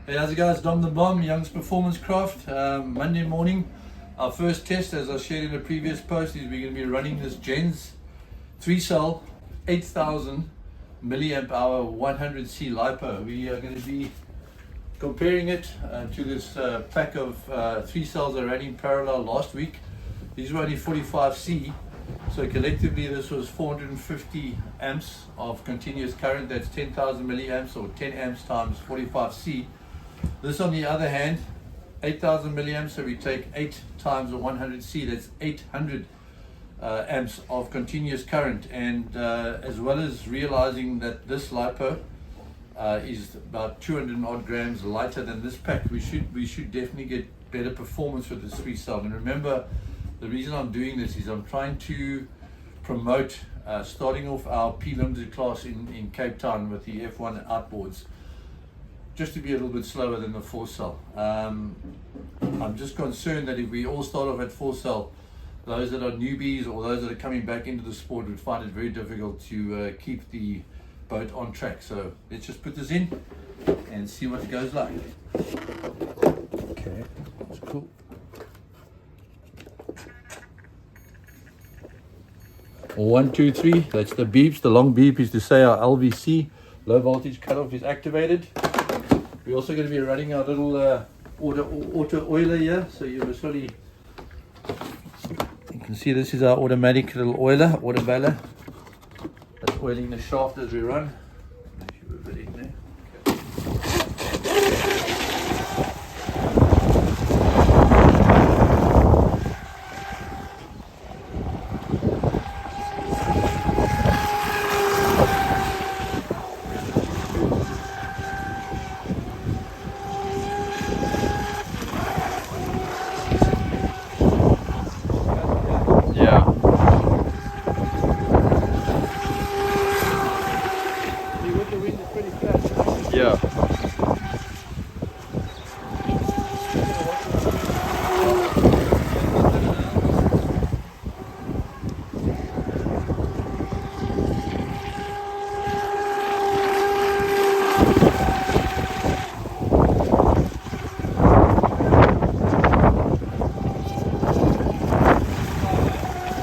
Hey, how's it guys? Dom the Bomb, Young's Performance Craft. Monday morning, our first test, as I shared in a previous post, is we're going to be running this Gens 3-cell 8000 milliamp hour 100c lipo. We are going to be comparing it to this pack of 3 cells I ran in parallel last week. These were only 45c, so collectively this was 450 amps of continuous current. That's 10,000 milliamps or 10 amps times 45c. This, on the other hand, 8,000 milliamps, so we take 8 times a 100c, that's 800 amps of continuous current. And as well as realizing that this lipo is about 200 odd grams lighter than this pack, we should definitely get better performance with this 3-cell. And remember, the reason I'm doing this is I'm trying to promote starting off our P-Limited class in Cape Town with the F1 Outboards, just to be a little bit slower than the 4-cell. I'm just concerned that if we all start off at 4-cell, those that are newbies or those that are coming back into the sport would find it very difficult to keep the boat on track. So let's just put this in and see what it goes like. Okay, that's cool. One, two, three, that's the beeps. The long beep is to say our LVC, low voltage cutoff, is activated. We're also going to be running our little auto oiler here, so you can see this is our automatic little oiler, auto baler. That's oiling the shaft as we run. If you move it in there. Yeah.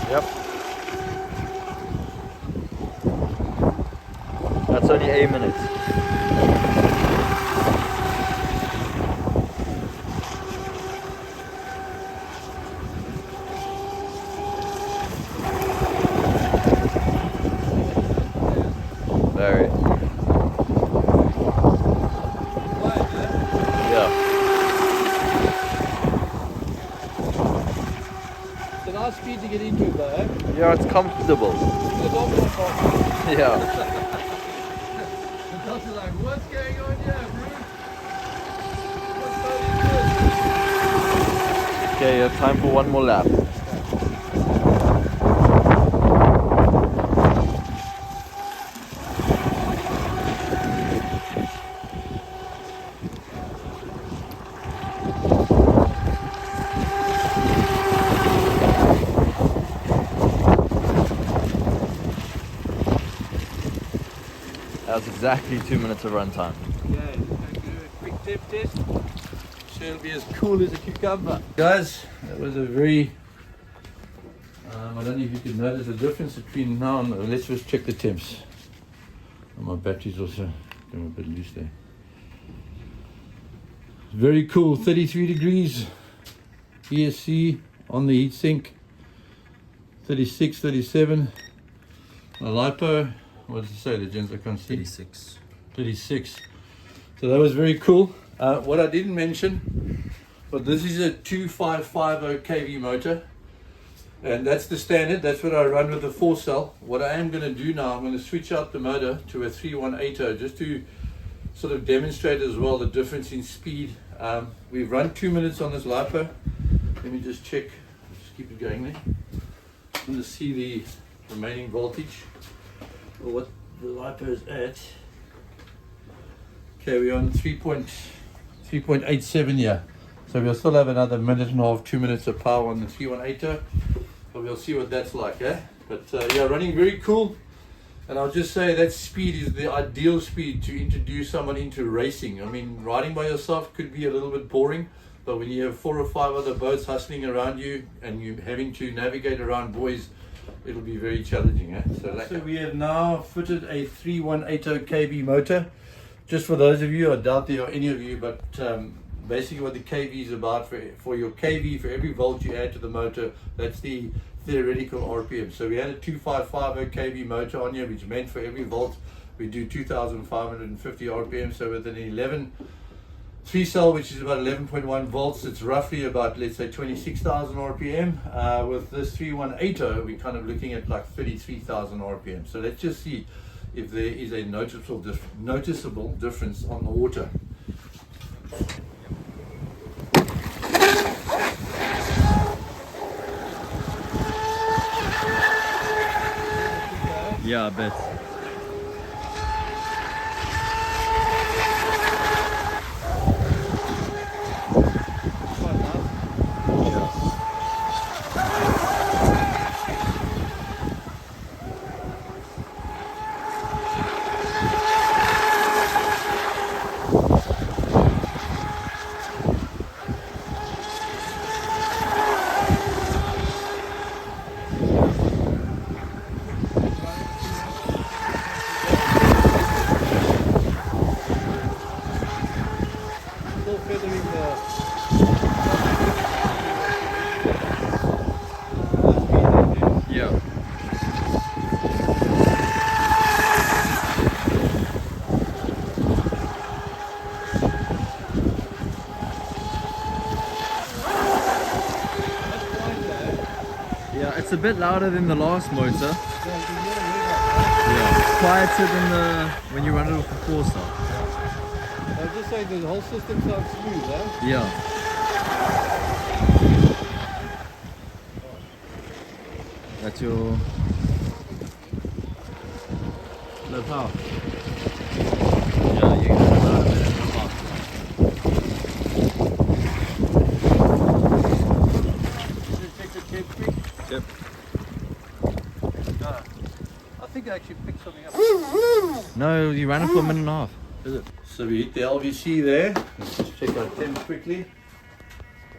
Yep. That's only 8 minutes. Very. Yeah. It's a nice speed to get into it though, eh? Yeah, it's comfortable. Yeah. The doctor's like, what's going on here, bro? Okay, time for one more lap. That's exactly 2 minutes of run time. Yeah, I'm going to do a quick tip test. Sure, it'll be as cool as a cucumber. Guys, that was a very, I don't know if you can notice the difference between now and, let's just check the temps. Oh, my battery's also going a bit loose there. Very cool, 33 degrees, ESC on the heatsink, 36, 37. My lipo, what does it say, the Gens? I can't see. 36. 36. So that was very cool. What I didn't mention, but this is a 2550 kV motor, and that's the standard. That's what I run with the 4-cell. What I am going to do now, I'm going to switch out the motor to a 3180 just to sort of demonstrate as well the difference in speed. We've run 2 minutes on this lipo. Let me just check, just keep it going there. I'm going to see the remaining voltage, or what the lipo is at. Okay, we're on 3.87 here. So we'll still have another minute and a half, 2 minutes of power on the 3180. But we'll see what that's like, eh? But yeah, running very cool. And I'll just say that speed is the ideal speed to introduce someone into racing. I mean, riding by yourself could be a little bit boring, but when you have 4 or 5 other boats hustling around you and you're having to navigate around buoys, it'll be very challenging. So we have now fitted a 3180 kV motor. Just for those of you, I doubt there are any of you, but basically what the kV is about, for your kV, for every volt you add to the motor, that's the theoretical RPM. So we had a 2550 kV motor on here, which meant for every volt we do 2550 RPM. So with an 11 3-cell, which is about 11.1 volts, it's roughly about, let's say, 26,000 RPM. With this 3180, we're kind of looking at like 33,000 RPM. So let's just see if there is a noticeable difference on the water. Yeah, I bet. Yeah. Yeah, it's a bit louder than the last motor. Yeah, quieter than when you run it off the 4-star. I'll just say the whole system sounds smooth, eh? Yeah. That's your low power. Yeah, you can run out of it in the park. Check the temp quick. Yep. I think I actually picked something up. No, you ran it for a minute and a half. Is it? So we hit the LVC there. Let's just check our temps quickly.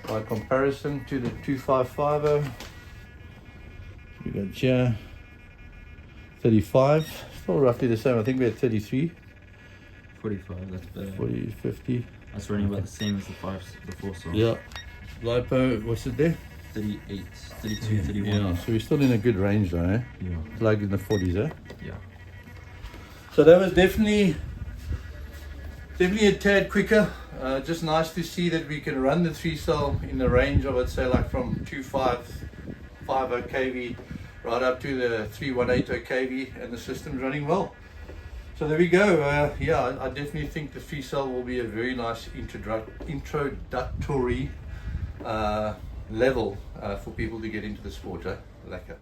By comparison to the 2550, we got here 35, still roughly the same. I think we had 33, 45, that's better. 40, 50. That's running about the same as the 4-star. Yeah. Lipo, what's it there? 38, 32, 31. Yeah, so we're still in a good range though, eh? Yeah. Like in the 40s, eh? Yeah. So that was definitely a tad quicker. Just nice to see that we can run the 3-cell in the range of, I'd say, like from 2550 kV right up to the 3180 kV, and the system's running well. So there we go. Yeah, I definitely think the 3-cell will be a very nice introductory level for people to get into the sport. Lekker.